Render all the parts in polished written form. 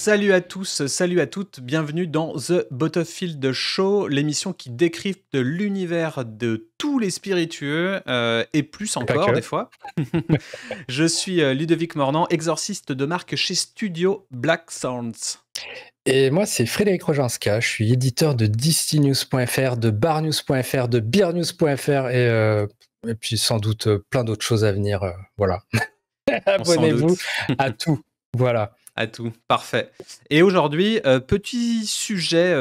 Salut à tous, salut à toutes, bienvenue dans The Battlefield Show, l'émission qui décrypte l'univers de tous les spiritueux et plus Et pas encore des que. fois. Je suis Ludovic Mornan, exorciste de marque chez Studio Black Sounds. Et moi, c'est Frédéric Rojanska. Je suis éditeur de DistyNews.fr, de BarNews.fr, de BeerNews.fr et puis sans doute plein d'autres choses à venir. Voilà. Sans Abonnez-vous doute. à tout. Voilà. À tout, parfait. Et aujourd'hui, petit sujet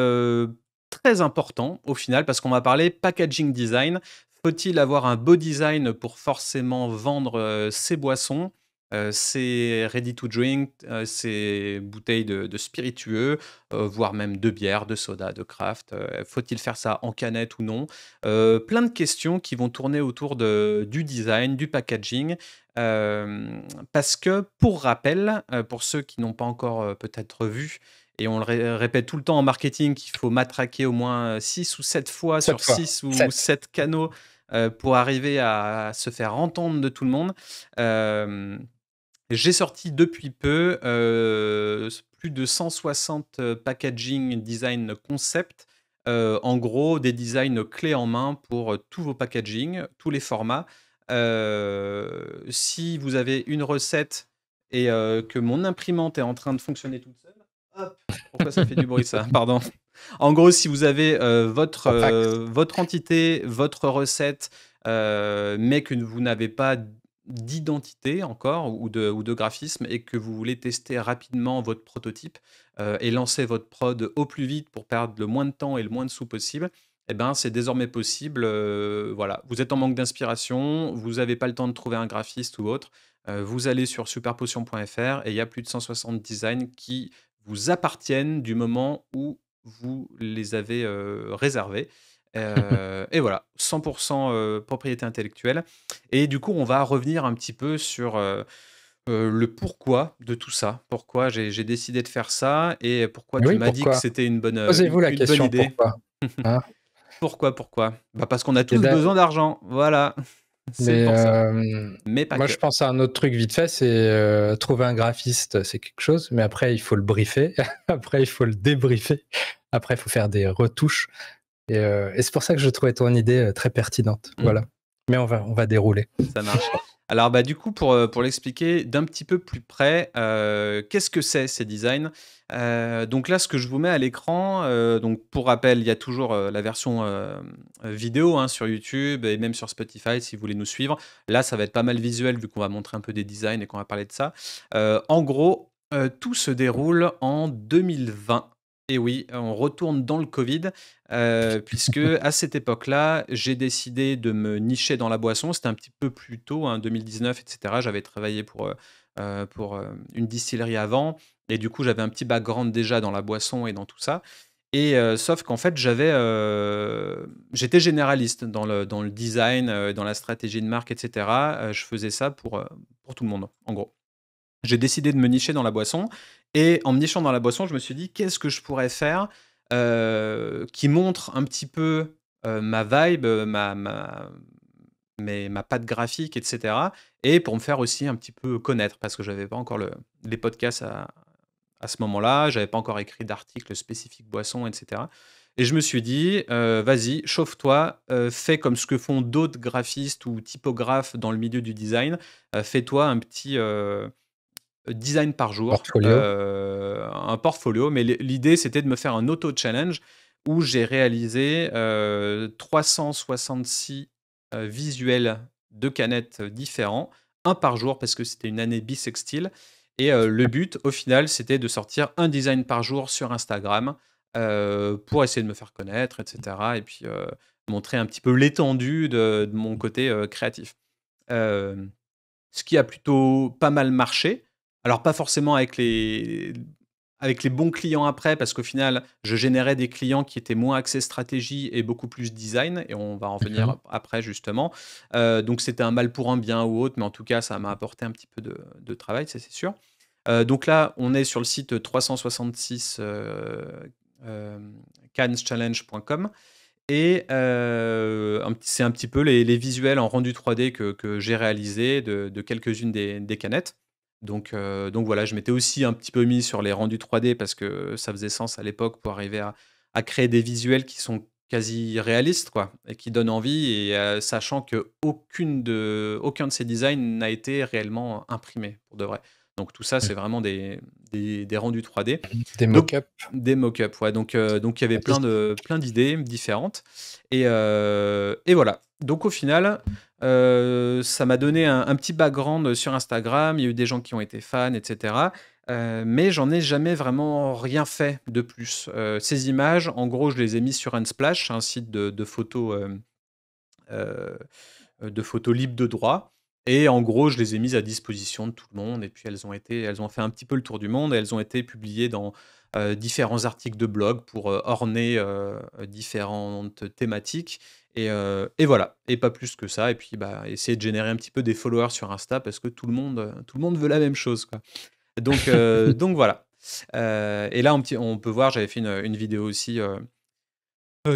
très important au final, parce qu'on va parler packaging design. Faut-il avoir un beau design pour forcément vendre ses boissons, ses ready to drink, ses bouteilles de spiritueux, voire même de bière, de soda, de craft. Faut-il faire ça en canette ou non? Plein de questions qui vont tourner autour du design, du packaging. Parce que pour rappel, pour ceux qui n'ont pas encore, peut-être vu et on le répète tout le temps en marketing qu'il faut matraquer au moins 6 ou 7 fois sur Cette fois. 6 ou 7. 7 canaux, pour arriver à se faire entendre de tout le monde. Hem, j'ai sorti depuis peu, plus de 160 packaging design concept, en gros des designs clés en main pour, tous vos packaging, tous les formats. Si vous avez une recette et que mon imprimante est en train de fonctionner toute seule, hop! Pourquoi ça fait du bruit ça? Pardon. En gros, si vous avez, En fact. votre entité, votre recette, mais que vous n'avez pas d'identité encore ou de graphisme et que vous voulez tester rapidement votre prototype, et lancer votre prod au plus vite pour perdre le moins de temps et le moins de sous possible, et ben, c'est désormais possible, voilà. Vous êtes en manque d'inspiration, vous avez pas le temps de trouver un graphiste ou autre, vous allez sur superpotion.fr et il y a plus de 160 designs qui vous appartiennent du moment où vous les avez, réservés, et voilà, 100 propriété intellectuelle. Et du coup, on va revenir un petit peu sur, le pourquoi de tout ça. Pourquoi j'ai décidé de faire ça et pourquoi Mais tu oui, m'as dit que pourquoi? c'était une bonne, Posez-vous la une bonne question idée. pourquoi. Hein. Pourquoi? Bah, parce qu'on a Et tous d'a- besoin d'argent, voilà, c'est mais pour ça, mais pas moi, je que. pense à un autre truc vite fait, c'est trouver un graphiste, c'est quelque chose, mais après, il faut le briefer. Après, il faut le débriefer. Après, il faut faire des retouches. Et c'est pour ça que je trouvais ton idée très pertinente. Mmh. Voilà. Mais on va dérouler. Ça marche. Alors, bah, du coup, pour l'expliquer d'un petit peu plus près, qu'est-ce que c'est ces designs? Donc là, ce que je vous mets à l'écran, donc pour rappel, il y a toujours, la version, vidéo, hein, sur YouTube et même sur Spotify si vous voulez nous suivre. Là, ça va être pas mal visuel vu qu'on va montrer un peu des designs et qu'on va parler de ça. En gros, tout se déroule en 2020. Et oui, on retourne dans le covid. Puisque à cette époque-là, j'ai décidé de me nicher dans la boisson. C'était un petit peu plus tôt, hein, 2019 et cetera. J'avais travaillé pour, une distillerie avant et du coup, j'avais un petit background déjà dans la boisson et dans tout ça et sauf qu'en fait, j'étais généraliste dans le design, dans la stratégie de marque et cetera. Je faisais ça pour tout le monde, en gros. J'ai décidé de me nicher dans la boisson et en me nichant dans la boisson, je me suis dit: «Qu'est-ce que je pourrais faire, qui montre un petit peu, ma vibe, ma patte graphique et cetera?» Et pour me faire aussi un petit peu connaître parce que j'avais pas encore les podcasts à ce moment-là, j'avais pas encore écrit d'articles spécifiques boissons et cetera et je me suis dit: Vas-y, chauffe-toi, fais comme ce que font d'autres graphistes ou typographes dans le milieu du design, fais-toi un petit, design par jour, Portfolio. un portfolio, mais l'idée, c'était de me faire un auto-challenge où j'ai réalisé, 366, visuels de canettes différents, un par jour parce que c'était une année bissextile et le but, au final, c'était de sortir un design par jour sur Instagram, pour essayer de me faire connaître et cetera et puis, montrer un petit peu l'étendue de mon côté, créatif. Hem Ce qui a plutôt pas mal marché. Alors pas forcément avec les bons clients après, parce qu'au final, je générais des clients qui étaient moins axés stratégie et beaucoup plus design et on va en venir Mhm. après justement. Donc c'était un mal pour un bien ou autre, mais en tout cas, ça m'a apporté un petit peu de travail, ça c'est sûr. Donc là, on est sur le site 366, canneschallenge.com et c'est un petit peu les visuels en rendu 3D que j'ai réalisés de quelques-unes des canettes. Donc voilà, je m'étais aussi un petit peu mis sur les rendus 3D parce que ça faisait sens à l'époque pour arriver à créer des visuels qui sont quasi réalistes, quoi, et qui donnent envie et sachant aucun de ces designs n'a été réellement imprimé pour de vrai. Donc tout ça, Mm. c'est vraiment des rendus 3D. Des Donc mock-ups. des mock-ups, ouais, donc il y avait Ça existe. plein d'idées différentes et voilà. Donc au final, ça m'a donné un petit background sur Instagram. Il y a eu des gens qui ont été fans et cetera, mais j'en ai jamais vraiment rien fait de plus. Ces images, en gros, je les ai mises sur Unsplash, un site heu de photos libres de droit et en gros, je les ai mises à disposition de tout le monde et puis elles ont fait un petit peu le tour du monde et elles ont été publiées dans, différents articles de blog pour, orner, différentes thématiques et voilà et pas plus que ça et puis, bah, essayer de générer un petit peu des followers sur Insta parce que tout le monde veut la même chose, quoi. Donc voilà, et là, on peut voir, j'avais fait une vidéo aussi,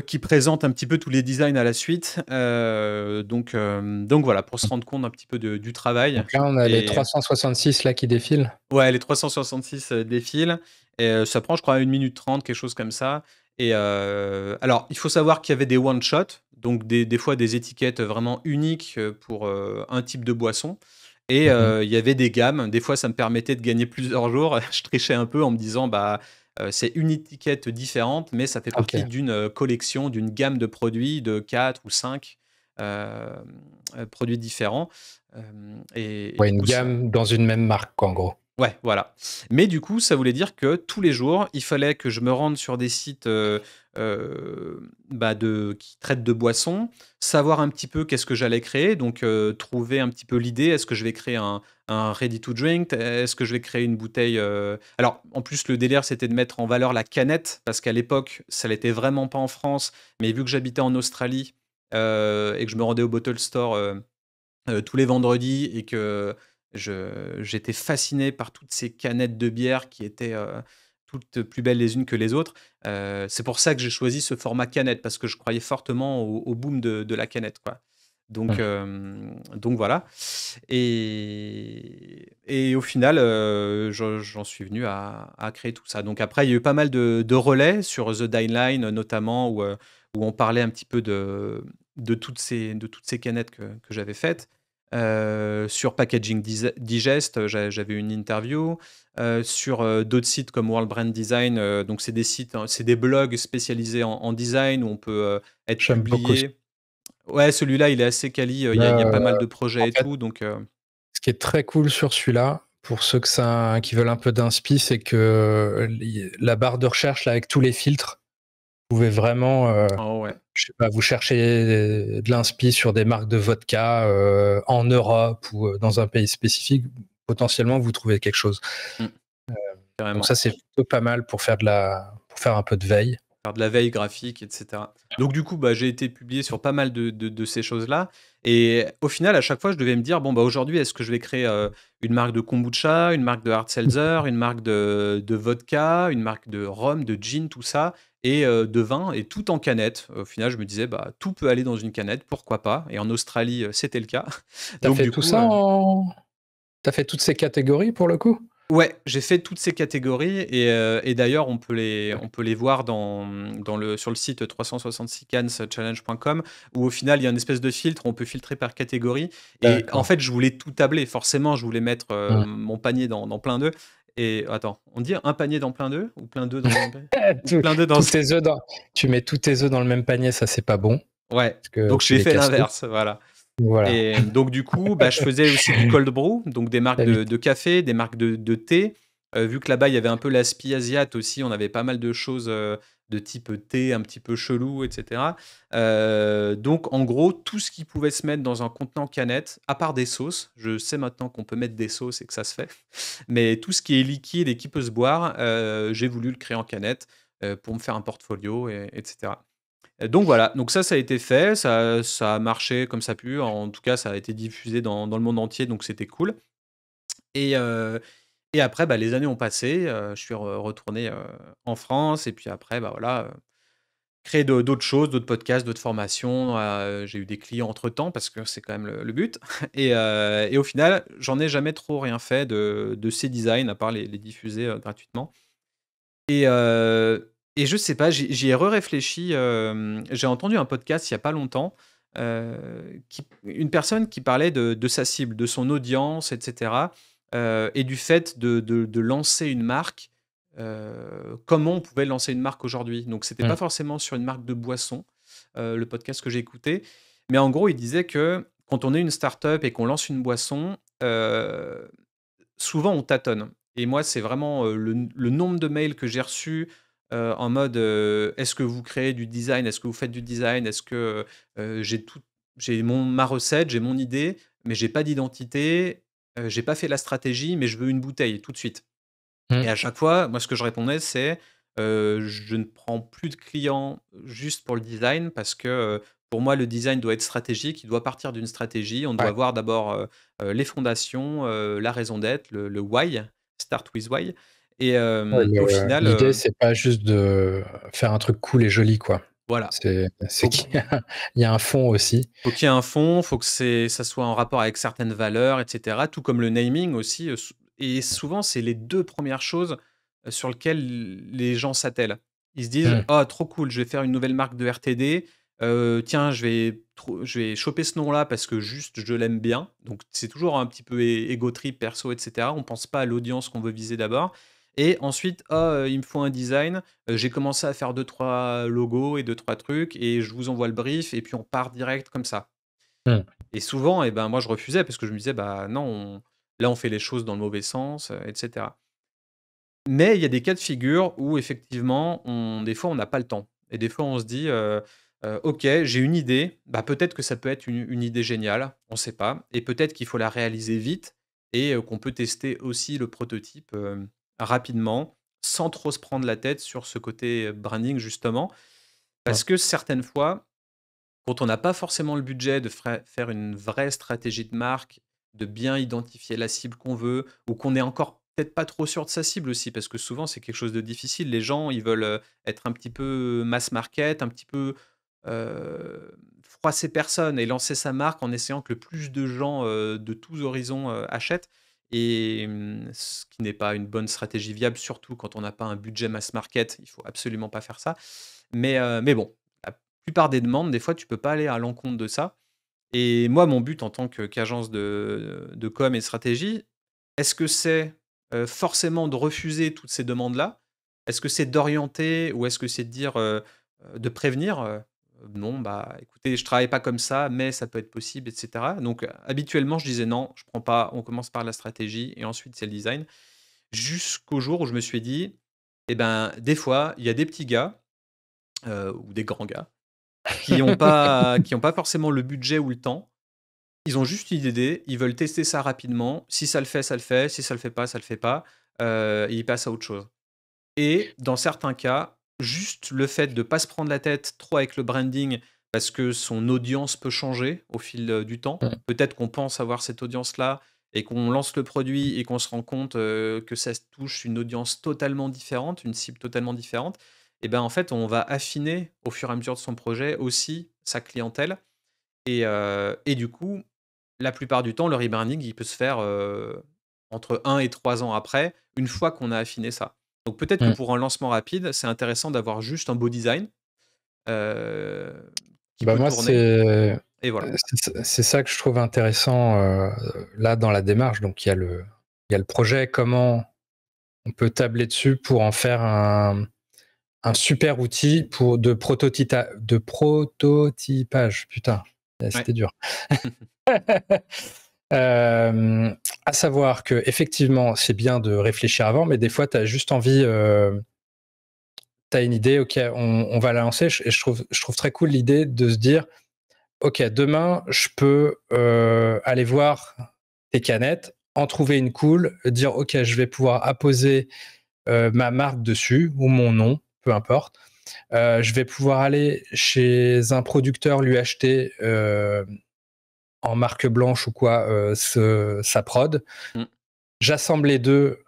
qui présente un petit peu tous les designs à la suite, donc voilà, pour se rendre compte un petit peu du travail Donc là, on a les et 366 là qui défilent. ouais, les 366, défilent et ça prend, je crois, 1 minute 30, quelque chose comme ça et alors, il faut savoir qu'il y avait des one shot, donc des fois des étiquettes vraiment uniques, pour, un type de boisson et Mhm. il y avait des gammes. Des fois, ça me permettait de gagner plusieurs jours. Je trichais un peu en me disant: «Bah, c'est une étiquette différente, mais ça fait partie Ok. d'une, collection, d'une gamme de produits de 4 ou 5 hem, produits différents», et Ouais, du une coup, ça gamme dans une même marque, quoi, en gros. ouais, voilà. Mais du coup, ça voulait dire que tous les jours, il fallait que je me rende sur des sites, bah, qui traitent de boissons, savoir un petit peu qu'est-ce que j'allais créer, donc trouver un petit peu l'idée. Est-ce que je vais créer un ready to drink? Est-ce que je vais créer une bouteille, alors, en plus, le délire, c'était de mettre en valeur la canette parce qu'à l'époque, ça l'était vraiment pas en France, mais vu que j'habitais en Australie, et que je me rendais au bottle store, tous les vendredis et que j'étais fasciné par toutes ces canettes de bière qui étaient, toutes plus belles les unes que les autres. C'est pour ça que j'ai choisi ce format canette parce que je croyais fortement au boom de la canette, quoi. Mm. Donc voilà et au final, j'en suis venu à créer tout ça. Donc après, il y a eu pas mal de relais sur The Dying notamment où on parlait un petit peu de toutes ces canettes que j'avais faites. Sur Packaging Digest, j'avais une interview, sur, d'autres sites comme World Brand Design, donc c'est des sites, hein, c'est des blogs spécialisés en design où on peut, être J'aime beaucoup ça. publié. Ouais, celui-là, il est assez quali, il y a Là, pas mal de en projets et fait, tout, donc ce qui est très cool sur celui-là, pour ceux qui veulent un peu d'inspi, c'est que la barre de recherche là, avec tous les filtres, vous pouvez vraiment, oh ouais. je sais pas, vous cherchez de l'inspi sur des marques de vodka en Europe ou dans un pays spécifique, potentiellement vous trouvez quelque chose. Mmh, Donc carrément. ça, c'est plutôt pas mal pour pour faire un peu de veille. Faire de la veille graphique et cetera. Donc du coup, bah, j'ai été publié sur pas mal de ces choses-là et au final, à chaque fois, je devais me dire: «Bon, bah, aujourd'hui, est-ce que je vais créer, une marque de kombucha, une marque de hard seltzer, une marque de vodka, une marque de rhum, de gin», tout ça et de vin et tout en canette. Au final, je me disais: «Bah, tout peut aller dans une canette, pourquoi pas?» et en Australie, c'était le cas. T'as Donc fait du tout coup, ça T'as fait toutes ces catégories pour le coup? ouais, j'ai fait toutes ces catégories et d'ailleurs on peut les voir sur le site 366canschallenge.com où au final, il y a une espèce de filtre, on peut filtrer par catégorie et en D'accord. fait, je voulais tout tabler. Forcément, je voulais mettre, Mm. mon panier dans plein d'œufs et attends, on dit un panier dans plein d'œufs ou plein d'œufs dans un panier? Ou Tous plein d'œufs dans tous tes œufs dans Tu mets tous tes œufs dans le même panier, ça c'est pas bon, ouais, parce que donc tu j'ai les fait casses tous. l'inverse, voilà. Voilà. Et donc du coup, bah, je faisais aussi du cold brew, donc des marques de T'habites. de café, des marques de thé. Vu que là-bas, il y avait un peu l'aspi asiate aussi, on avait pas mal de choses, de type thé un petit peu chelou et cetera. Donc en gros, tout ce qui pouvait se mettre dans un contenant canette, à part des sauces. Je sais maintenant qu'on peut mettre des sauces et que ça se fait. Mais tout ce qui est liquide et qui peut se boire, j'ai voulu le créer en canette, pour me faire un portfolio et cetera. Donc voilà, donc ça a été fait, ça a marché comme ça a pu. En tout cas, ça a été diffusé dans le monde entier, donc c'était cool et et après, bah, les années ont passé, je suis retourné, en France et puis après, bah, voilà, créé d'autres choses, d'autres podcasts, d'autres formations. J'ai eu des clients entre-temps parce que c'est quand même le but et au final, j'en ai jamais trop rien fait de ces designs à part les diffuser, gratuitement et je sais pas, j'y ai réfléchi j'ai entendu un podcast il y a pas longtemps, une personne qui parlait de sa cible, de son audience et cetera, et du fait de lancer une marque, comment on pouvait lancer une marque aujourd'hui. Donc c'était pas Mmh. forcément sur une marque de boisson, le podcast que j'ai écouté, mais en gros, il disait que quand on est une start-up et qu'on lance une boisson, souvent on tâtonne et moi, c'est vraiment, le nombre de mails que j'ai reçus, en mode, «Est-ce que vous créez du design? Est-ce que vous faites du design? Est-ce que, j'ai ma recette, j'ai mon idée, mais j'ai pas d'identité, j'ai pas fait la stratégie, mais je veux une bouteille tout de suite». Et Mmh. à chaque fois, moi, ce que je répondais, c'est, «Je ne prends plus de clients juste pour le design parce que, pour moi, le design doit être stratégique, il doit partir d'une stratégie. On doit Ouais. voir d'abord, les fondations, la raison d'être, le why, start with why» Ouais, et au final, l'idée, c'est pas juste de faire un truc cool et joli, quoi. voilà, C'est faut qu'il y a il y a un fond aussi. faut qu'il y ait un fond, faut que ça soit en rapport avec certaines valeurs et cetera, tout comme le naming aussi, et souvent, c'est les 2 premières choses, sur lesquelles les gens s'attellent. Ils se disent: Mmh. «Oh trop cool, je vais faire une nouvelle marque de RTD, tiens, je vais choper ce nom-là parce que juste je l'aime bien». Donc c'est toujours un petit peu ego trip perso et cetera. On pense pas à l'audience qu'on veut viser d'abord et ensuite: «Oh, il me faut un design, j'ai commencé à faire deux trois logos et deux trois trucs et je vous envoie le brief et puis on part direct comme ça». Mmh. Et souvent et ben, moi je refusais parce que je me disais: «Bah non, là on fait les choses dans le mauvais sens, et cetera». Mais il y a des cas de figure où effectivement des fois on n'a pas le temps et des fois on se dit, «OK, j'ai une idée, bah, peut-être que ça peut être une idée géniale, on ne sait pas et peut-être qu'il faut la réaliser vite et qu'on peut tester aussi le prototype, rapidement, sans trop se prendre la tête sur ce côté, branding justement». Ouais. Parce que certaines fois, quand on n'a pas forcément le budget de faire une vraie stratégie de marque, de bien identifier la cible qu'on veut ou qu'on est encore peut-être pas trop sûr de sa cible aussi, parce que souvent c'est quelque chose de difficile. Les gens, ils veulent, être un petit peu mass market, un petit peu, froisser personne et lancer sa marque en essayant que le plus de gens, de tous horizons, achètent et ce qui n'est pas une bonne stratégie viable, surtout quand on n'a pas un budget mass market. Il faut absolument pas faire ça. Mais bon, la plupart des demandes, des fois, tu peux pas aller à l'encontre de ça et moi, mon but en tant qu'agence de com et de stratégie, est-ce que c'est, forcément de refuser toutes ces demandes-là? Est-ce que c'est d'orienter ou est-ce que c'est de dire, de prévenir, «Non, bah, écoutez, je travaille pas comme ça, mais ça peut être possible» et cetera. Donc, habituellement, je disais: «Non, je prends pas, on commence par la stratégie et ensuite c'est le design». Jusqu'au jour où je me suis dit: «Eh ben, des fois, il y a des petits gars, ou des grands gars qui ont pas forcément le budget ou le temps. Ils ont juste une idée, ils veulent tester ça rapidement. Si ça le fait, ça le fait. Si ça le fait pas, ça le fait pas. Et ils passent à autre chose. Et dans certains cas, juste le fait de pas se prendre la tête trop avec le branding, parce que son audience peut changer au fil, du temps. Mmh. Peut-être qu'on pense avoir cette audience-là et qu'on lance le produit et qu'on se rend compte, que ça touche une audience totalement différente, une cible totalement différente. Et ben, en fait, on va affiner au fur et à mesure de son projet aussi sa clientèle et du coup, la plupart du temps, le rebranding, il peut se faire, entre 1 et 3 ans après, une fois qu'on a affiné ça. Donc peut-être que Mmh. pour un lancement rapide, c'est intéressant d'avoir juste un beau design, heu, qui Bah, peut moi, tourner c'est et voilà. c'est ça que je trouve intéressant, là, dans la démarche. Donc il y a le projet, comment on peut tabler dessus pour en faire un super outil de prototypage. Putain, Ouais. c'était dur. Hem, à savoir qu'effectivement, c'est bien de réfléchir avant, mais des fois, tu as juste envie, tu as une idée, OK, on va la lancer et je trouve très cool l'idée de se dire: «OK, demain, je peux, aller voir tes canettes, en trouver une cool, dire: "OK, je vais pouvoir apposer, ma marque dessus ou mon nom", peu importe. Je vais pouvoir aller chez un producteur, lui acheter, en marque blanche ou quoi, sa prod. Mmh. J'assemble les 2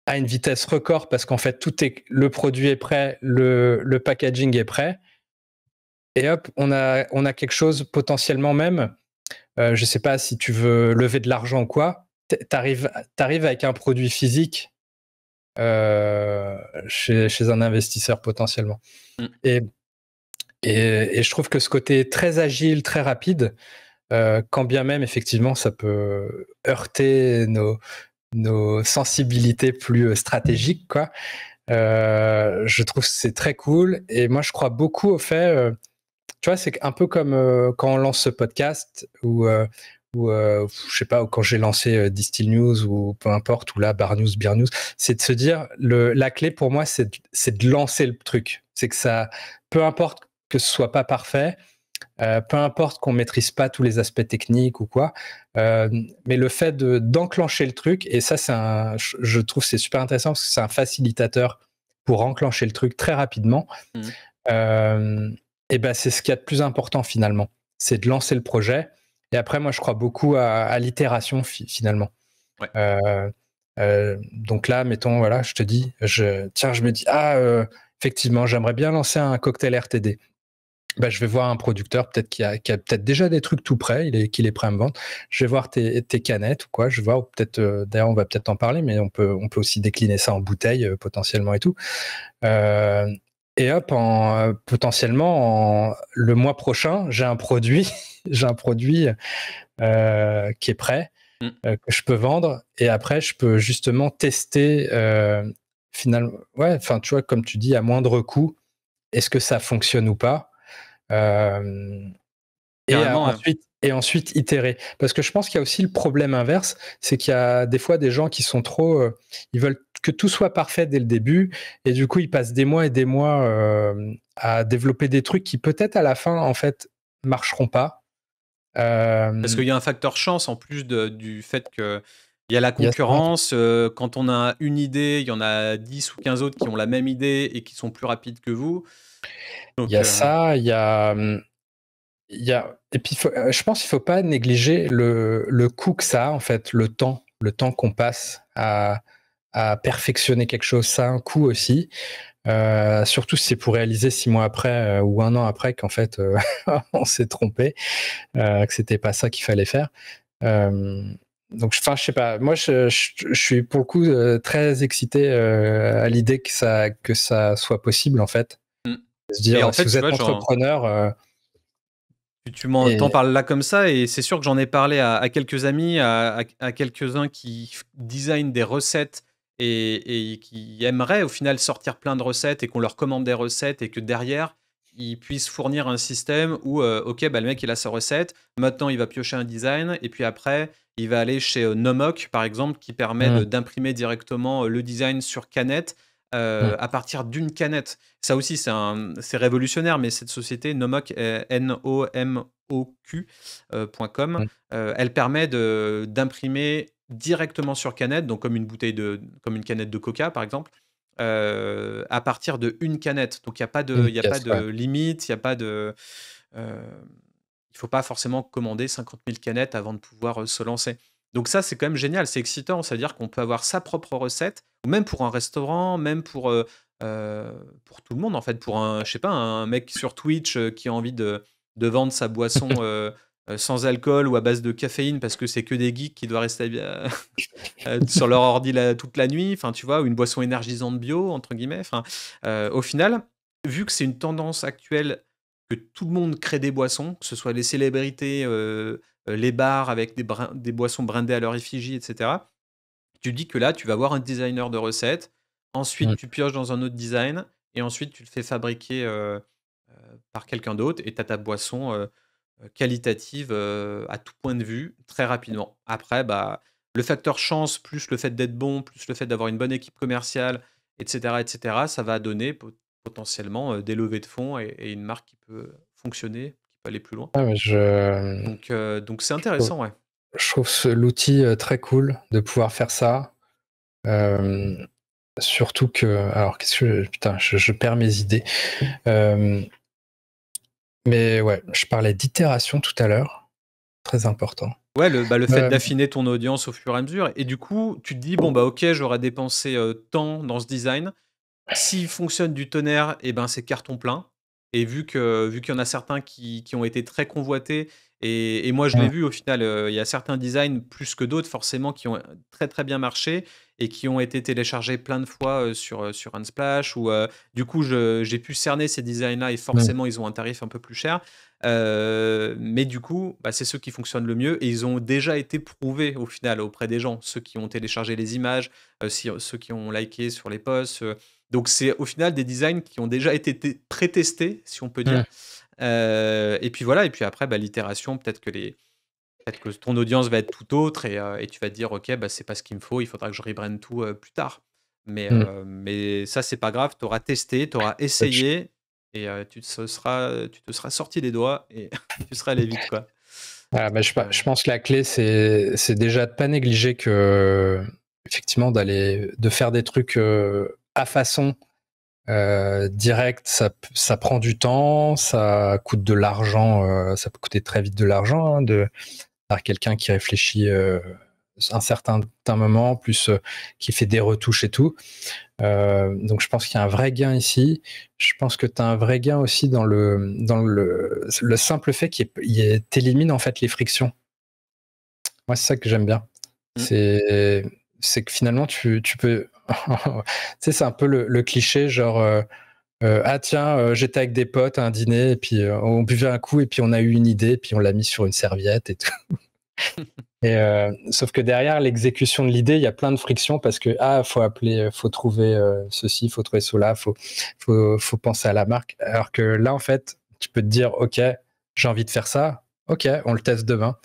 à une vitesse record parce qu'en fait, le produit est prêt, le packaging est prêt et hop, on a quelque chose potentiellement même. Je sais pas si tu veux lever de l'argent ou quoi. T'arrives avec un produit physique chez un investisseur potentiellement. Mm. Et, et je trouve que ce côté très agile, très rapide, quand bien même effectivement ça peut heurter nos sensibilités plus stratégiques, quoi. Je trouve que c'est très cool. Et moi, je crois beaucoup au fait. Tu vois, c'est un peu comme quand on lance ce podcast ou je sais pas, ou quand j'ai lancé Distill News ou peu importe, ou là Bar News, Beer News, c'est de se dire la clé pour moi, c'est de lancer le truc. C'est que ça, peu importe que ce soit pas parfait, peu importe qu'on maîtrise pas tous les aspects techniques ou quoi, mais le fait d'enclencher le truc, et ça, je trouve c'est super intéressant parce que c'est un facilitateur pour enclencher le truc très rapidement. Mm. Euh, et ben c'est ce qu'il y a de plus important finalement, c'est de lancer le projet. Et après, moi, je crois beaucoup à l'itération finalement. Ouais. Donc là, mettons, voilà, je te dis, je me dis, effectivement, j'aimerais bien lancer un cocktail RTD. Bah, je vais voir un producteur peut-être qui a peut-être déjà des trucs tout prêts, qu'il est prêt à me vendre. Je vais voir tes canettes ou quoi. Je vais voir, ou peut-être, d'ailleurs, on va peut-être en parler, mais on peut aussi décliner ça en bouteille potentiellement et tout. Et hop, potentiellement, le mois prochain, j'ai un produit, j'ai un produit qui est prêt, Mm. que je peux vendre. Et après, je peux justement tester finalement, ouais, enfin, tu vois, comme tu dis, à moindre coût, est-ce que ça fonctionne ou pas. Euh, Carrément, ouais. et ensuite itérer. Parce que je pense qu'il y a aussi le problème inverse, c'est qu'il y a des fois des gens qui sont trop, ils veulent que tout soit parfait dès le début, et du coup ils passent des mois et des mois à développer des trucs qui peut-être à la fin en fait marcheront pas. Parce qu'il y a un facteur chance en plus du fait qu'il y a la Il y a ça, concurrence. Quand on a une idée, il y en a 10 ou 15 autres qui ont la même idée et qui sont plus rapides que vous. il y Donc, a ça, et puis je pense qu'il faut pas négliger le coût que ça a, en fait, le temps qu'on passe à perfectionner quelque chose, ça a un coût aussi. Surtout si c'est pour réaliser 6 mois après ou 1 an après qu'en fait on s'est trompé, que c'était pas ça qu'il fallait faire. Donc, enfin, je sais pas. Moi, je suis pour le coup très excité à l'idée que ça soit possible en fait. mm. Se Et dire, en si fait, vous tu êtes vois, genre, entrepreneur t'en et parles là comme ça, et c'est sûr que j'en ai parlé à quelques amis, à quelques-uns qui designent des recettes et qui aimeraient au final sortir plein de recettes et qu'on leur commande des recettes et que derrière, ils puissent fournir un système où, ok, bah, le mec il a sa recette, maintenant il va piocher un design et puis après il va aller chez Nomoc par exemple qui permet Hum, d'imprimer directement le design sur canette hum, à partir d'une canette. Ça aussi, c'est révolutionnaire, mais cette société, Nomoc, Nomoq.com, hum, elle permet d'imprimer directement sur canette, donc comme une canette de Coca, par exemple, à partir de une canette. Donc, une il y a pas pièce, ouais. de limite, il y a pas de... euh, il faut pas forcément commander 50 000 canettes avant de pouvoir se lancer. Donc ça, c'est quand même génial, c'est excitant, c'est-à-dire qu'on peut avoir sa propre recette, ou même pour un restaurant, même pour tout le monde en fait, pour je sais pas, un mec sur Twitch qui a envie de vendre sa boisson sans alcool ou à base de caféine parce que c'est que des geeks qui doivent rester sur leur ordi toute la nuit, enfin tu vois, ou une boisson énergisante bio entre guillemets. Enfin, au final, vu que c'est une tendance actuelle que tout le monde crée des boissons, que ce soit les célébrités, les bars avec des boissons brandées à leur effigie, etc. Tu dis que là, tu vas voir un designer de recettes, ensuite Hum. tu pioches dans un autre design, et ensuite tu le fais fabriquer par quelqu'un d'autre, et tu as ta boisson qualitative à tout point de vue, très rapidement. Après, bah, le facteur chance, plus le fait d'être bon, plus le fait d'avoir une bonne équipe commerciale, etc., ça va donner potentiellement des levées de fonds et une marque qui peut fonctionner, qui peut aller plus loin. Ah, mais Donc c'est je trouve, intéressant, ouais. je trouve l'outil très cool de pouvoir faire ça. Euh, Surtout que, alors qu'est-ce que putain, je perds mes idées. Euh, mais ouais, je parlais d'itération tout à l'heure, très important. Ouais, le fait Euh, d'affiner ton audience au fur et à mesure, et du coup, tu te dis: «Bon, bah, OK, j'aurais dépensé, tant dans ce design. S'il fonctionne du tonnerre, et ben, c'est carton plein, Et vu qu'il y en a certains qui ont été très convoités et moi je l'ai Mmh. vu au final, il y a certains designs plus que d'autres forcément qui ont très, très bien marché et qui ont été téléchargés plein de fois, sur Unsplash ou du coup j'ai pu cerner ces designs-là et Mmh. forcément ils ont un tarif un peu plus cher. Mais du coup, bah, c'est ceux qui fonctionnent le mieux et ils ont déjà été prouvés au final auprès des gens. Ceux qui ont téléchargé les images, ceux qui ont liké sur les posts, donc c'est au final des designs qui ont déjà été pré-testés, si on peut dire. Mmh. Et puis voilà, et puis après, bah, l'itération, peut-être que ton audience va être tout autre et tu vas te dire: «OK, bah, c'est pas ce qu'il me faut, il faudra que je rebrande tout, plus tard». Mmh. Mais ça, c'est pas grave, tu auras testé, tu auras Ouais, je essayé et tu te seras sorti les doigts et tu seras allé vite, quoi. mais Donc je pense que la clé, c'est déjà de pas négliger que, effectivement, de faire des trucs, à façon, direct, ça prend du temps, ça coûte de l'argent, ça peut coûter très vite de l'argent, hein, par quelqu'un qui réfléchit, un certain moment, plus, qui fait des retouches et tout. Donc je pense qu'il y a un vrai gain ici. Je pense que tu as un vrai gain aussi dans le simple fait t'élimines en fait les frictions. Moi, c'est ça que j'aime bien. mmh, C'est c'est que finalement tu peux tu sais, c'est un peu le cliché genre, «Ah tiens, j'étais avec des potes à un dîner et puis, on buvait un coup et puis on a eu une idée, puis on l'a mis sur une serviette et tout». Et sauf que derrière l'exécution de l'idée, il y a plein de frictions parce que faut appeler, faut trouver ceci, faut trouver cela, faut penser à la marque. Alors que là, en fait, tu peux te dire, ok, j'ai envie de faire ça, ok, on le teste demain.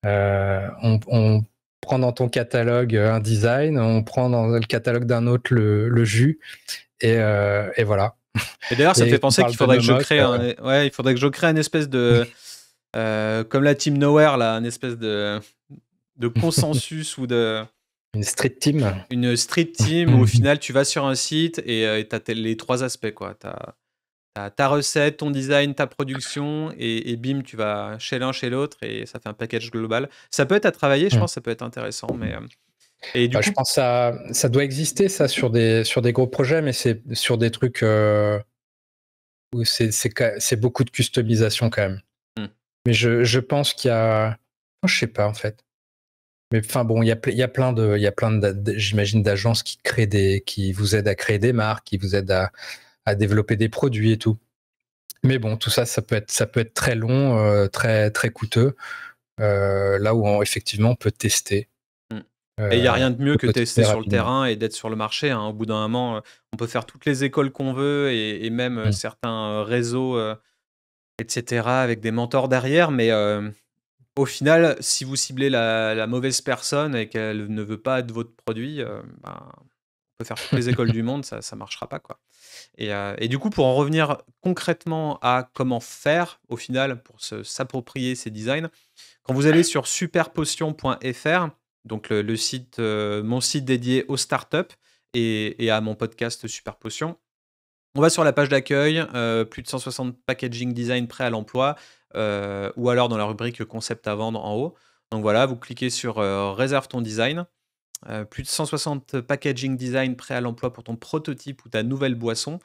On prend dans ton catalogue un design, on prend dans le catalogue d'un autre le jus et voilà. et d'ailleurs, ça me Et fait tu penser parles qu'il de faudrait que je Nomos, crée un ouais, il faudrait que je crée un espèce de, comme la Team Nowhere là, un espèce de consensus ou de une street team. une street team où au final tu vas sur un site et tu as les 3 aspects quoi. Tu as ta recette, ton design, ta production et bim, tu vas chez l'un, chez l'autre et ça fait un package global. Ça peut être à travailler, je pense, ça peut être intéressant, et du Bah, je coup pense que ça doit exister, ça, sur des gros projets, mais c'est sur des trucs où c'est beaucoup de customisation quand même. mmh, Mais je pense qu'il y a. Oh, je sais pas, en fait. Mais enfin, bon, il y a plein j'imagine, d'agences qui vous aident à créer des marques, qui vous aident à développer des produits et tout. Mais bon, tout ça, ça peut être très long, très, très coûteux. Là où effectivement, on peut tester. mmh, et il y a euh, rien de mieux que tester Prototyper sur le rapidement. terrain et d'être sur le marché, hein. Au bout d'un moment, on peut faire toutes les écoles qu'on veut et même, Mm. certains, réseaux, et cetera avec des mentors derrière, mais au final, si vous ciblez la mauvaise personne et qu'elle ne veut pas de votre produit, ben, on peut faire toutes les écoles du monde, ça marchera pas, quoi. Et du coup, pour en revenir concrètement à comment faire, au final, pour s'approprier ces designs, quand vous allez sur superpotion.fr, donc le site, mon site dédié aux startups et à mon podcast Super Potion, on va sur la page d'accueil, plus de 160 packaging design prêts à l'emploi, ou alors dans la rubrique concept à vendre en haut. Donc voilà, vous cliquez sur, réserve ton design. Plus de 160 packaging design prêts à l'emploi pour ton prototype ou ta nouvelle boisson.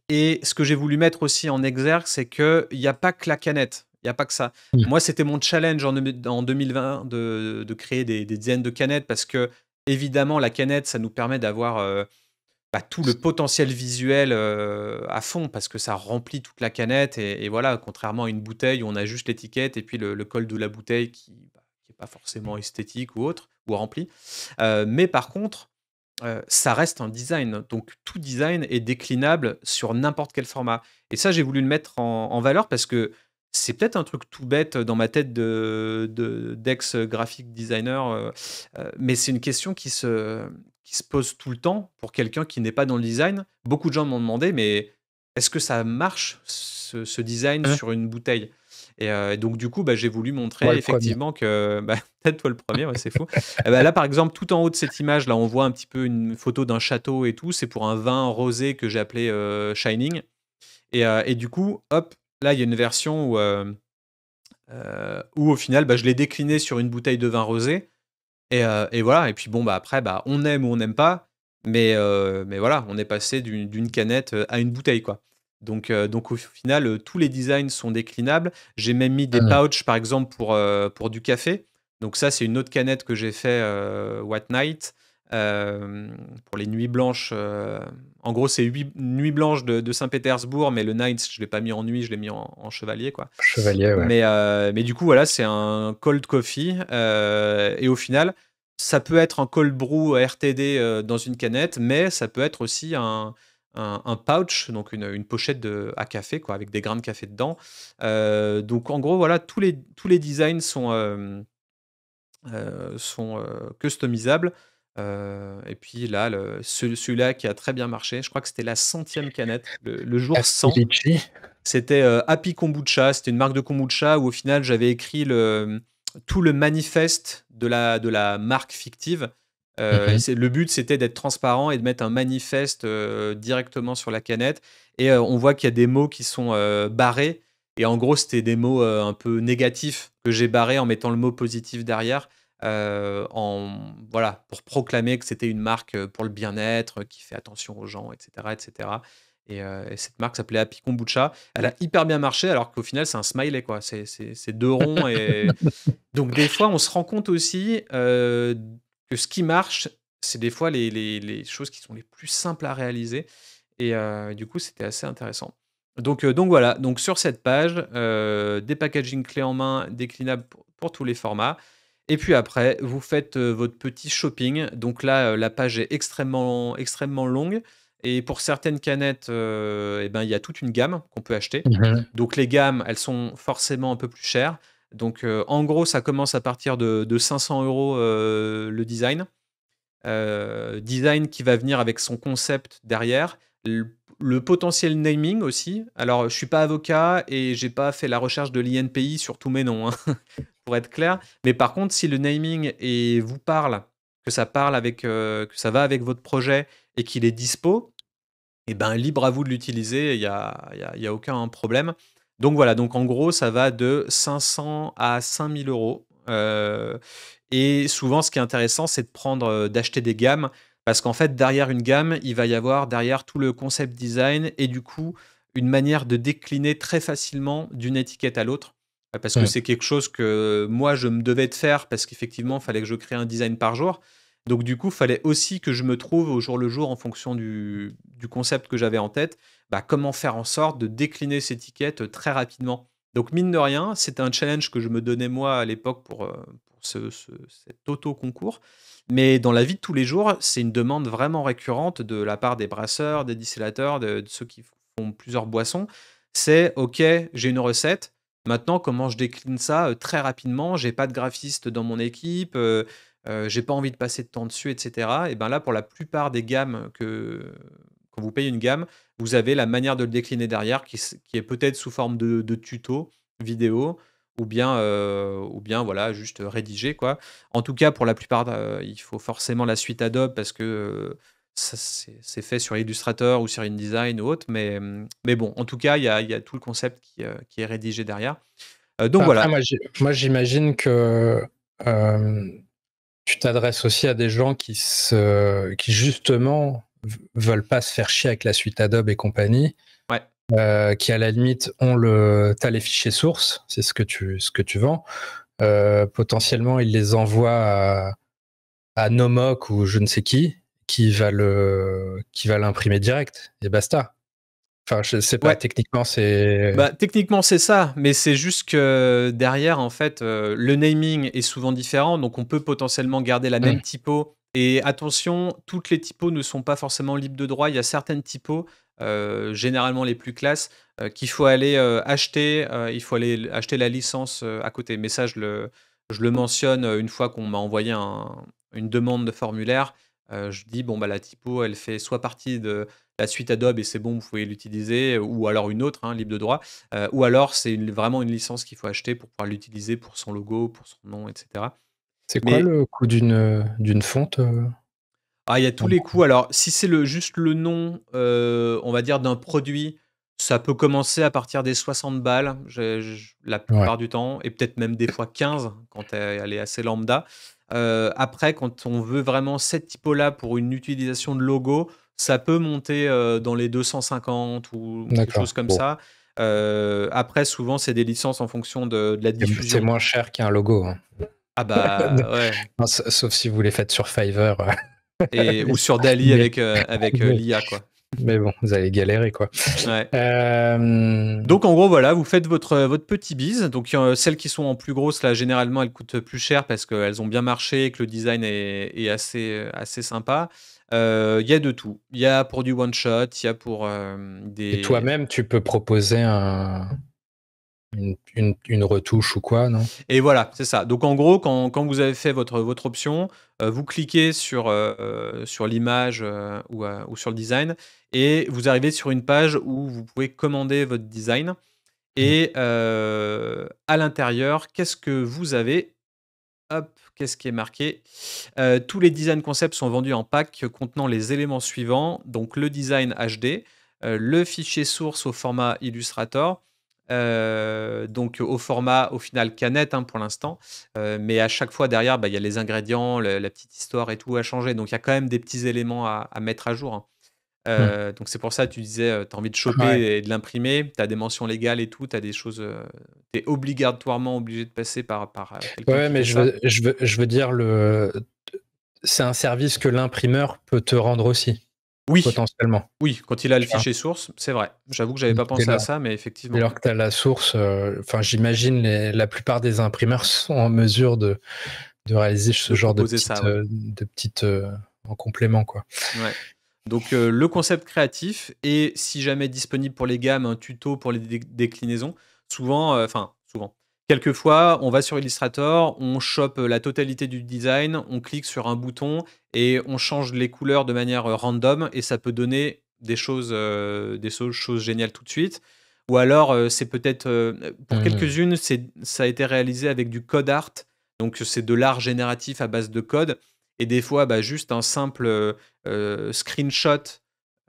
Et ce que j'ai voulu mettre aussi en exergue, c'est qu'il y a pas que la canette, il y a pas que ça. Mm. Moi, c'était mon challenge en 2020 de créer des dizaines de canettes parce que évidemment la canette, ça nous permet d'avoir, bah, tout le potentiel visuel, à fond parce que ça remplit toute la canette et voilà, contrairement à une bouteille où on a juste l'étiquette et puis le col de la bouteille qui est pas forcément esthétique ou autre, ou rempli. Mais par contre, ça reste un design, donc tout design est déclinable sur n'importe quel format et ça, j'ai voulu le mettre en valeur parce que c'est peut-être un truc tout bête dans ma tête d'ex graphic designer, mais c'est une question qui se pose tout le temps pour quelqu'un qui n'est pas dans le design. Beaucoup de gens m'ont demandé: «Mais est-ce que ça marche ce design Mm. sur une bouteille?» Et donc du coup, bah, j'ai voulu Moi, montrer le premier. effectivement que, bah, peut-être toi le premier, ouais, c'est fou. Et bah, là, par exemple, tout en haut de cette image, là, on voit un petit peu une photo d'un château et tout. C'est pour un vin rosé que j'ai appelé, Shining et du coup, hop, là, il y a une version où au final, bah, je l'ai décliné sur une bouteille de vin rosé et voilà et puis bon, bah, après, bah, on aime ou on n'aime pas, mais voilà, on est passé d'une canette, à une bouteille, quoi. Donc au final, tous les designs sont déclinables. J'ai même mis des Mmh. pouches, par exemple, pour du café. Donc ça, c'est une autre canette que j'ai fait White Night pour les nuits blanches. En gros, c'est 8 nuits blanches de Saint-Pétersbourg, mais le Night, je ne l'ai pas mis en nuit, je l'ai mis en chevalier, quoi. Chevalier, ouais. Mais du coup, voilà, c'est un cold coffee. Et au final, ça peut être un cold brew RTD dans une canette, mais ça peut être aussi un pouch, donc une pochette à café, quoi, avec des grains de café dedans. Donc en gros, voilà, tous les designs sont customisables. Et puis là, celui-là qui a très bien marché, je crois que c'était la centième canette, le jour 100. Litchi. C'était, Happy Kombucha, c'était une marque de kombucha où au final j'avais écrit tout le manifeste de la marque fictive. Et Mmh. le but c'était d'être transparent et de mettre un manifeste, directement sur la canette et on voit qu'il y a des mots qui sont, barrés et en gros c'était des mots, un peu négatifs que j'ai barrés en mettant le mot positif derrière, voilà, pour proclamer que c'était une marque, pour le bien-être, qui fait attention aux gens et cetera et cetera et cette marque s'appelait Happy Kombucha. Elle a hyper bien marché alors qu'au final, c'est un smiley, quoi. C'est 2 ronds et donc des fois, on se rend compte aussi, que ce qui marche, c'est des fois les choses qui sont les plus simples à réaliser et du coup, c'était assez intéressant. Donc voilà, donc sur cette page, des packaging clés en main déclinables pour tous les formats et puis après, vous faites, votre petit shopping. Donc là, la page est extrêmement extrêmement longue et pour certaines canettes, et ben, il y a toute une gamme qu'on peut acheter. Mmh. Donc les gammes, elles sont forcément un peu plus chères. Donc, en gros, ça commence à partir de 500 €, le design. Design qui va venir avec son concept derrière. Le potentiel naming aussi. Alors, je suis pas avocat et j'ai pas fait la recherche de l'INPI sur tous mes noms, hein, pour être clair. Mais par contre, si le naming vous parle, que ça parle avec, que ça va avec votre projet et qu'il est dispo, et ben, libre à vous de l'utiliser, il y a aucun problème. Donc voilà, donc en gros, ça va de 500 à 5 000 €. Et souvent, ce qui est intéressant, c'est d'acheter des gammes parce qu'en fait, derrière une gamme, il va y avoir derrière tout le concept design et du coup, une manière de décliner très facilement d'une étiquette à l'autre. Parce que Mmh. c'est quelque chose que moi, je me devais de faire parce qu'effectivement, il fallait que je crée un design par jour. Donc du coup, il fallait aussi que je me trouve au jour le jour en fonction du concept que j'avais en tête, bah, comment faire en sorte de décliner cette étiquette très rapidement. Donc mine de rien, c'était un challenge que je me donnais moi à l'époque pour cet auto-concours. Mais dans la vie de tous les jours, c'est une demande vraiment récurrente de la part des brasseurs, des distillateurs, de ceux qui font plusieurs boissons. C'est OK, j'ai une recette. Maintenant, comment je décline ça très rapidement? J'ai pas de graphiste dans mon équipe. J'ai pas envie de passer de temps dessus et cetera et ben, là, pour la plupart des gammes quand vous payez une gamme, vous avez la manière de le décliner derrière qui est peut-être sous forme de tuto vidéo ou bien voilà, juste rédigé, quoi. En tout cas, pour la plupart, il faut forcément la suite Adobe parce que, ça c'est fait sur Illustrator ou sur InDesign ou autre mais bon, en tout cas, il y a tout le concept qui est rédigé derrière. Donc Bah, après, voilà. moi, j'imagine que, hem, tu t'adresses aussi à des gens qui justement veulent pas se faire chier avec la suite Adobe et compagnie, Ouais. qui à la limite tu les fichiers sources, c'est ce que tu vends. Potentiellement, ils les envoient à Nomok ou je ne sais qui va l'imprimer direct et basta. Enfin, je sais pas, Ouais. techniquement, c'est Bah, techniquement, c'est ça, mais c'est juste que derrière, en fait, le naming est souvent différent, donc on peut potentiellement garder la mmh, même typo et attention, toutes les typos ne sont pas forcément libres de droit. Il y a certaines typos, généralement les plus classes, qu'il faut aller, acheter, il faut aller acheter la licence, à côté. Mais ça, je le mentionne, une fois qu'on m'a envoyé une demande de formulaire. Je dis: «Bon, bah, la typo, elle fait soit partie de la suite Adobe et c'est bon, vous pouvez l'utiliser, ou alors une autre, hein, libre de droit. Ou alors c'est vraiment une licence qu'il faut acheter pour pouvoir l'utiliser pour son logo, pour son nom et cetera. c'est quoi Mais le coût d'une fonte, il y a tous en les gros? coûts. Alors si c'est juste le nom, on va dire d'un produit, ça peut commencer à partir des 60 balles, la Ouais. plupart du temps et peut-être même des fois 15 quand elle est assez lambda. Après quand on veut vraiment cette typo là pour une utilisation de logo, ça peut monter dans les 250 ou quelque D'accord. chose comme Bon, ça. Après, souvent, c'est des licences en fonction de la c'est diffusion. moins cher qu'un logo, hein. Ah bah ouais. Non, sauf si vous les faites sur Fiverr. Ou sur Dali Mais, avec mais, l'IA, quoi. mais bon, vous allez galérer, quoi. Ouais. Euh, Donc en gros, voilà, vous faites votre petit bise. Donc celles qui sont en plus grosses, là, généralement, elles coûtent plus cher parce qu'elles ont bien marché et que le design est assez sympa. Il y a de tout. Il y a pour du one shot, il y a pour et des. toi-même, tu peux proposer une retouche ou quoi, non? Et voilà, c'est ça. Donc en gros, quand vous avez fait votre option, vous cliquez sur l'image ou sur le design et vous arrivez sur une page où vous pouvez commander votre design. Mm. Et à l'intérieur, qu'est-ce que vous avez? Hop, qu'est-ce qui est marqué? Tous les design concepts sont vendus en pack contenant les éléments suivants, donc le design HD, le fichier source au format Illustrator, donc au format, au final, canette, hein, pour l'instant, mais à chaque fois derrière, bah, il y a les ingrédients, le la petite histoire et tout à changer, donc il y a quand même des petits éléments à mettre à jour, hein. Mm. Donc c'est pour ça, tu disais, tu as envie de Ouais. choper et de l'imprimer, tu as des mentions légales et tout, tu as des choses, tu es obligatoirement obligé de passer par quelqu'un Ouais, qui mais fait ça. je veux dire, c'est un service que l'imprimeur peut te rendre aussi, Oui, potentiellement. oui, quand il a le Tu vois. fichier source, c'est vrai. J'avoue que j'avais Donc, pas pensé à ça, mais dès effectivement. lors que tu as la source, enfin, j'imagine la plupart des imprimeurs sont en mesure de réaliser ce De genre proposer ça, ouais. de petites en complément, quoi. Ouais. Donc le concept créatif et si jamais disponible pour les gammes, un tuto pour les déclinaisons. Souvent, enfin souvent, quelquefois, on va sur Illustrator, on chope la totalité du design, on clique sur un bouton et on change les couleurs de manière random et ça peut donner des choses géniales tout de suite. Ou alors, c'est peut-être, pour Mmh. quelques-unes, ça a été réalisé avec du code art, donc c'est de l'art génératif à base de code et des fois, bah, juste un simple, screenshot,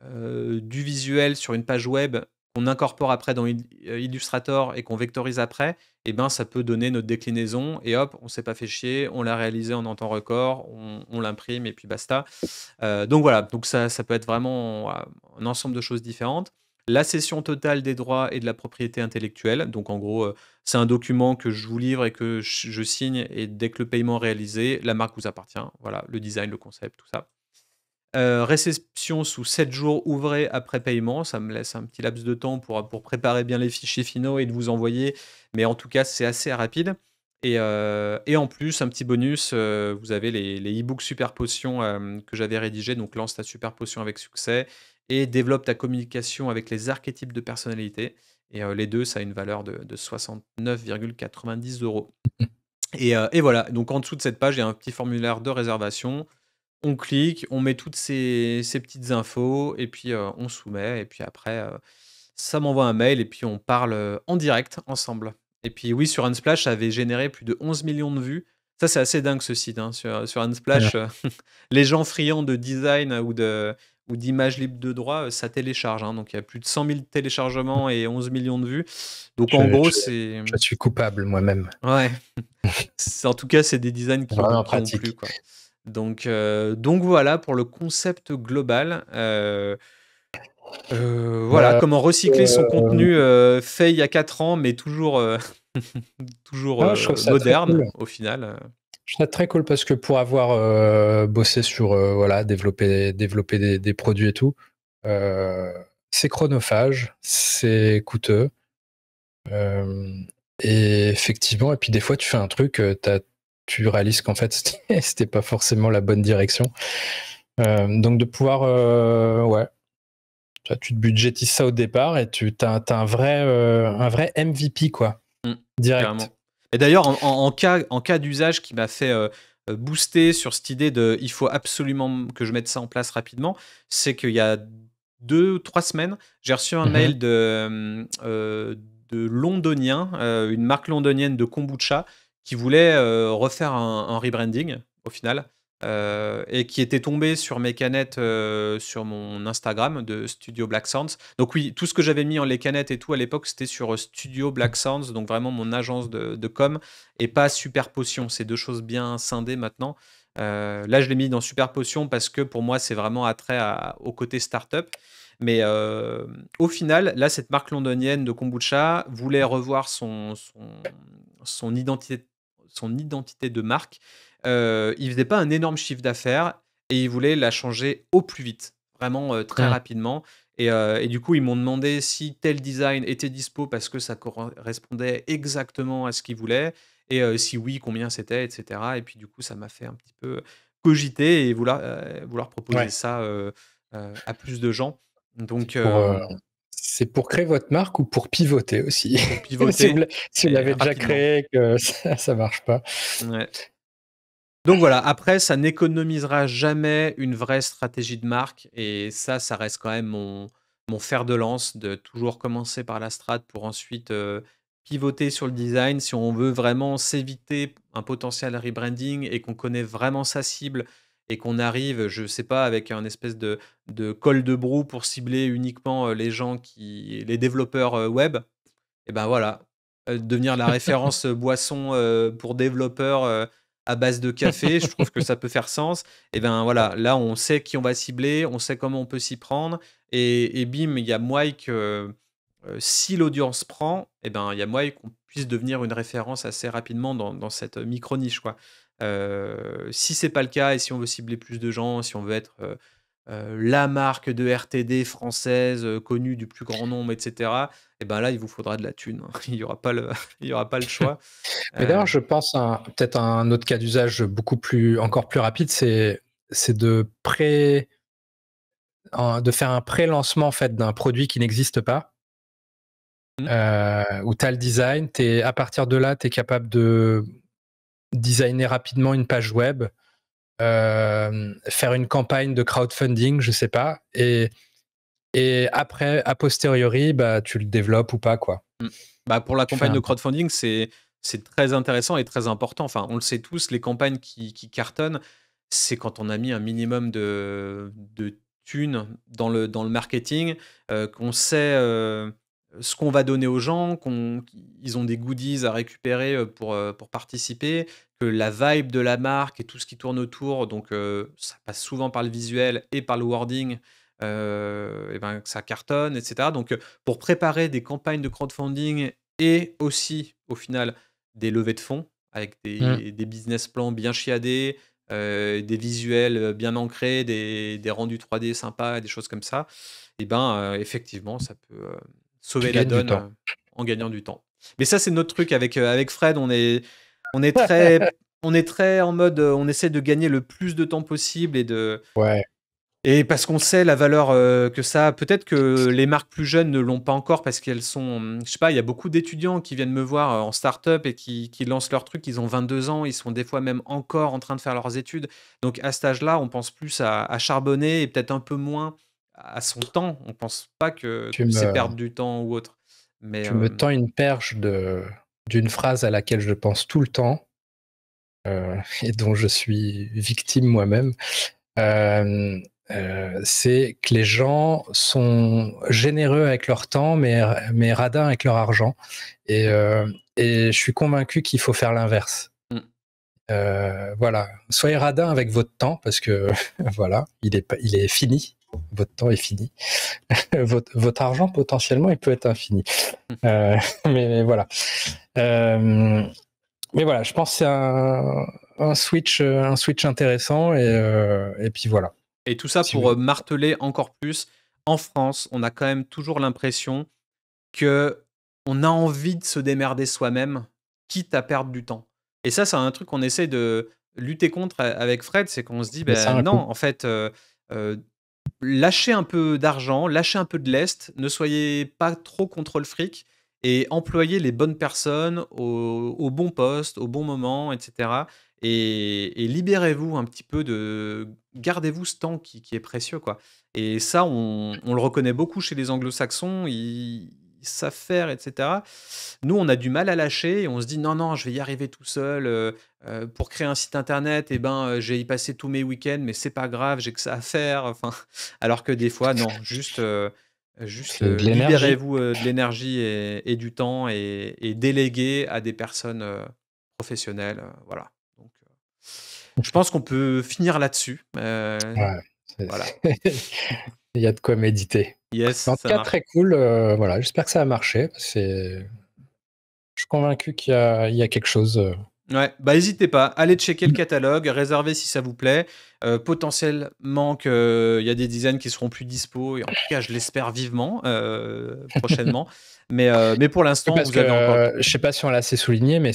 du visuel sur une page web qu'on incorpore après dans Illustrator et qu'on vectorise après, et ben, ça peut donner notre déclinaison et hop, on s'est pas fait chier, on l'a réalisé en un temps record, on l'imprime et puis basta. Donc voilà, donc ça peut être vraiment, un ensemble de choses différentes. La cession totale des droits et de la propriété intellectuelle, donc en gros, c'est un document que je vous livre et que je signe et dès que le paiement est réalisé, la marque vous appartient. Voilà, le design, le concept, tout ça. Réception sous 7 jours ouvrés après paiement. Ça me laisse un petit laps de temps pour préparer bien les fichiers finaux et de vous envoyer. Mais en tout cas, c'est assez rapide. Et en plus, un petit bonus, vous avez les e-books Super Potion que j'avais rédigés. Donc, lance ta Super Potion avec succès et développe ta communication avec les archétypes de personnalité. Et les deux, ça a une valeur de 69,90 €. Et voilà. Donc, en dessous de cette page, il y a un petit formulaire de réservation. On clique, on met toutes ces petites infos et puis, on soumet et puis après, ça m'envoie un mail et puis on parle, en direct ensemble. Et puis oui, sur Unsplash, ça avait généré plus de 11 millions de vues. Ça, c'est assez dingue ce site, hein. Sur Ouais. Unsplash, les gens friands de design ou d'images libres de droit, ça télécharge, hein. Donc il y a plus de 100 000 téléchargements et 11 millions de vues. Donc en Je gros, je c'est je suis coupable moi-même. ouais. En tout cas, c'est des designs C'est qui ont vraiment qui ont plu, pratique. quoi. Donc voilà pour le concept global. Voilà, Bah, comment recycler son heu, contenu, fait il y a 4 ans, mais toujours, toujours, je trouve ça très moderne cool. au final, Je trouve ça très cool parce que pour avoir, bossé sur, voilà, développer des produits et tout, heu, c'est chronophage, c'est coûteux, hem et effectivement et puis des fois tu fais un truc, tu réalises qu'en fait c'était pas forcément la bonne direction. Donc de pouvoir, ouais, tu te budgétises ça au départ et tu as un vrai MVP quoi, mmh, direct. carrément. Et d'ailleurs en cas d'usage qui m'a fait, booster sur cette idée de: «Il faut absolument que je mette ça en place rapidement», c'est qu'il y a 2 ou 3 semaines, j'ai reçu un Mmh. mail de Londoniens, une marque londonienne de kombucha qui voulait, refaire un rebranding au final, et qui était tombé sur mes canettes, sur mon Instagram de Studio Black Sounds. Donc oui, tout ce que j'avais mis en les canettes et tout à l'époque, c'était sur, Studio Black Sounds, donc vraiment mon agence de com et pas Super Potion. C'est 2 choses bien scindées maintenant. Là, je l'ai mis dans Super Potion parce que pour moi, c'est vraiment attrait au côté startup. Mais au final, là, cette marque londonienne de kombucha voulait revoir son identité, son identité de marque. Il faisait pas un énorme chiffre d'affaires et il voulait la changer au plus vite, vraiment très Mmh. rapidement. Et du coup, ils m'ont demandé si tel design était dispo parce que ça correspondait exactement à ce qu'ils voulaient. Et si oui, combien c'était, et cetera. Et puis du coup, ça m'a fait un petit peu cogiter et vouloir proposer Ouais, ça, à plus de gens. c'est Donc pour, c'est pour créer votre marque ou pour pivoter aussi? pour Si vous pivoter si vous et l'avez déjà rapidement. créé que ça marche pas. Ouais. Donc voilà, après ça n'économisera jamais une vraie stratégie de marque et ça reste quand même mon fer de lance de toujours commencer par la strat pour ensuite, pivoter sur le design. Si on veut vraiment s'éviter un potentiel rebranding et qu'on connaît vraiment sa cible et qu'on arrive, je sais pas, avec un espèce de col de brou pour cibler uniquement, les développeurs, web. Et ben voilà, devenir la référence, boisson, pour développeurs, à base de café, je trouve que ça peut faire sens. Et ben voilà, là, on sait qui on va cibler, on sait comment on peut s'y prendre et bim, il y a moyen que, si l'audience prend et ben, il y a moyen qu'on puisse devenir une référence assez rapidement dans cette micro niche, quoi. Si c'est pas le cas et si on veut cibler plus de gens, si on veut être, la marque de RTD française, connue du plus grand nombre et cetera, et ben là, il vous faudra de la thune, hein. Il y aura pas le il y aura pas le choix. Mais d'ailleurs, Heu, je pense à peut-être un autre cas d'usage beaucoup plus encore plus rapide, c'est de faire un pré-lancement en fait d'un produit qui n'existe pas, mmh, où tu as le design, à partir de là, tu es capable de designer rapidement une page web, faire une campagne de crowdfunding, je sais pas, et après, a posteriori, bah, tu le développes ou pas, quoi. mmh. Bah, pour la Tu fais campagne de un crowdfunding, c'est très intéressant et très important. Enfin, on le sait tous, les campagnes qui cartonnent, c'est quand on a mis un minimum de thunes dans le marketing, qu'on sait, ce qu'on va donner aux gens, qu'ils ont des goodies à récupérer, pour participer, que la vibe de la marque et tout ce qui tourne autour, donc ça passe souvent par le visuel et par le wording, et ben, que ça cartonne et cetera. Donc pour préparer des campagnes de crowdfunding et aussi, au final, des levées de fonds avec mmh, des business plans bien chiadés, des visuels, bien ancrés, des rendus 3D sympas, des choses comme ça. Et ben, effectivement, ça peut, tu sauver la gagnes du donne, temps. en gagnant du temps. Mais ça, c'est notre truc avec Fred, on est très on est très en mode, on essaie de gagner le plus de temps possible Ouais, et parce qu'on sait la valeur, que ça a. Peut-être que les marques plus jeunes ne l'ont pas encore parce qu'elles sont, je sais pas, il y a beaucoup d'étudiants qui viennent me voir, en start-up et qui lancent leur truc. Ils ont 22 ans, ils sont des fois même encore en train de faire leurs études. Donc à cet âge-là, on pense plus à charbonner et peut-être un peu moins à son temps. On pense pas que tu c'est me perdre du temps ou autre. Mais, tu me tends une perche d'une phrase à laquelle je pense tout le temps, et dont je suis victime moi-même. Hem, c'est que les gens sont généreux avec leur temps, mais radins avec leur argent, et mmh, heu et je suis convaincu qu'il faut faire l'inverse. mmh, Voilà, soyez radin avec votre temps parce que voilà, il est fini. Votre temps est fini. Votre argent potentiellement, il peut être infini. mmh. Heu, mais voilà. Hem, mais voilà, je pense que c'est un switch intéressant, et puis voilà. Et tout ça Si vous pour, marteler encore plus, en France, on a quand même toujours l'impression que on a envie de se démerder soi-même, quitte à perdre du temps. Et ça, c'est un truc qu'on essaie de lutter contre avec Fred, c'est qu'on se dit: Mais ça a «Ben un non, coût. en fait, heu, lâchez un peu d'argent, lâchez un peu de lest, ne soyez pas trop contre le fric et employez les bonnes personnes au bon poste, au bon moment et cetera et libérez-vous un petit peu de gardez-vous ce temps qui est précieux, quoi». Et ça, on le reconnaît beaucoup chez les anglo-saxons, ils savent faire et cetera. Nous, on a du mal à lâcher et on se dit: «Non, non, je vais y arriver tout seul, pour créer un site internet et ben, je vais y passer tous mes week-ends, mais c'est pas grave, j'ai que ça à faire». Enfin, alors que des fois, non, C'est de l'énergie. libérez-vous, de l'énergie et du temps et déléguez à des personnes, professionnelles, voilà. Donc Je pense qu'on peut finir là-dessus. Ouais, Voilà. il y a de quoi méditer. Yes, Mais en tout ça cas, marche. très cool. Voilà, j'espère que ça a marché. Je suis convaincu qu'il y a quelque chose. Ouais, bah n'hésitez pas, allez checker le catalogue, réservez si ça vous plaît. Potentiellement qu'il y a des designs qui seront plus dispo, et en tout cas, je l'espère vivement prochainement. Mais pour Oui, l'instant, parce vous que avez encore le temps. je sais pas si on l'a assez souligné, mais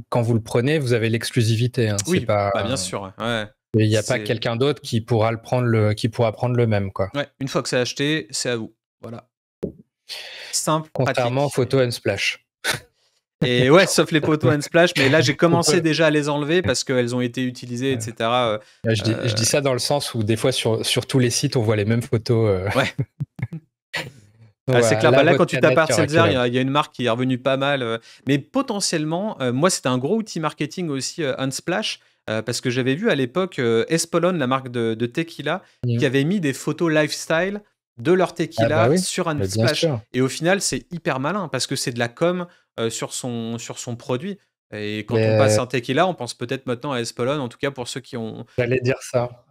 quand vous le prenez, vous avez l'exclusivité. Hein. C'est Oui, pas, bah bien sûr. Ouais. il n'y a pas C'est quelqu'un d'autre qui pourra qui pourra prendre le même, quoi. ouais, une fois que c'est acheté, c'est à vous. Voilà. Simple, Contrairement aux pratique. photos Unsplash. Et ouais, sauf les poteaux Unsplash, mais là j'ai On commencé peut- déjà à les enlever parce qu'elles ont été utilisées, Ouais. etc. Je dis ça dans le sens où des fois sur tous les sites, on voit les mêmes photos. Ouais. Donc Ah, c'est voilà, clair. Bah, là, là, quand votre tu tapes canette, il n'y aura que Artselzer, la il y a une marque qui est revenue pas mal. Mais potentiellement, moi, c'était un gros outil marketing aussi, Unsplash, parce que j'avais vu à l'époque Espolòn, la marque de tequila, qui vôtre. avait mis des photos lifestyle de leur Ah bah tequila oui, sur mais bien Unsplash. sûr. Et au final, c'est hyper malin parce que c'est de la com sur son produit. Et quand on passe Mais un tequila, on pense peut-être maintenant à Espolòn, en tout cas pour ceux qui ont. j'allais dire ça.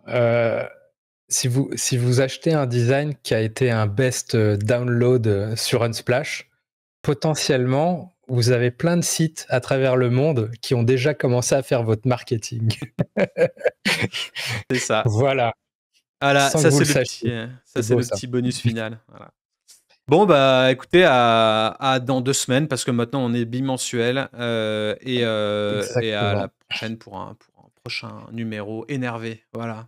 Si vous achetez un design qui a été un best download sur Unsplash, potentiellement, vous avez plein de sites à travers le monde qui ont déjà commencé à faire votre marketing. C'est ça. Voilà, Voilà, sans que vous le sachiez. ça C'est c'est beau le ça. petit bonus final. Voilà. Bon, bah, écoutez, à dans 2 semaines parce que maintenant on est bimensuel, et à la Exactement. prochaine pour un prochain numéro énervé, voilà.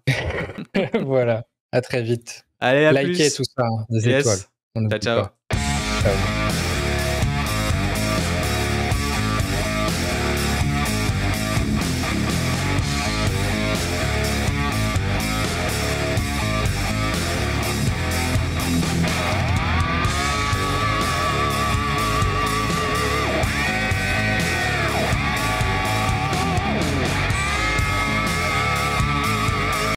Voilà, à très vite. Allez, à Likez plus. tout ça, hein, des étoiles, Yes. on Ciao, n'oublie pas. ciao. Ciao.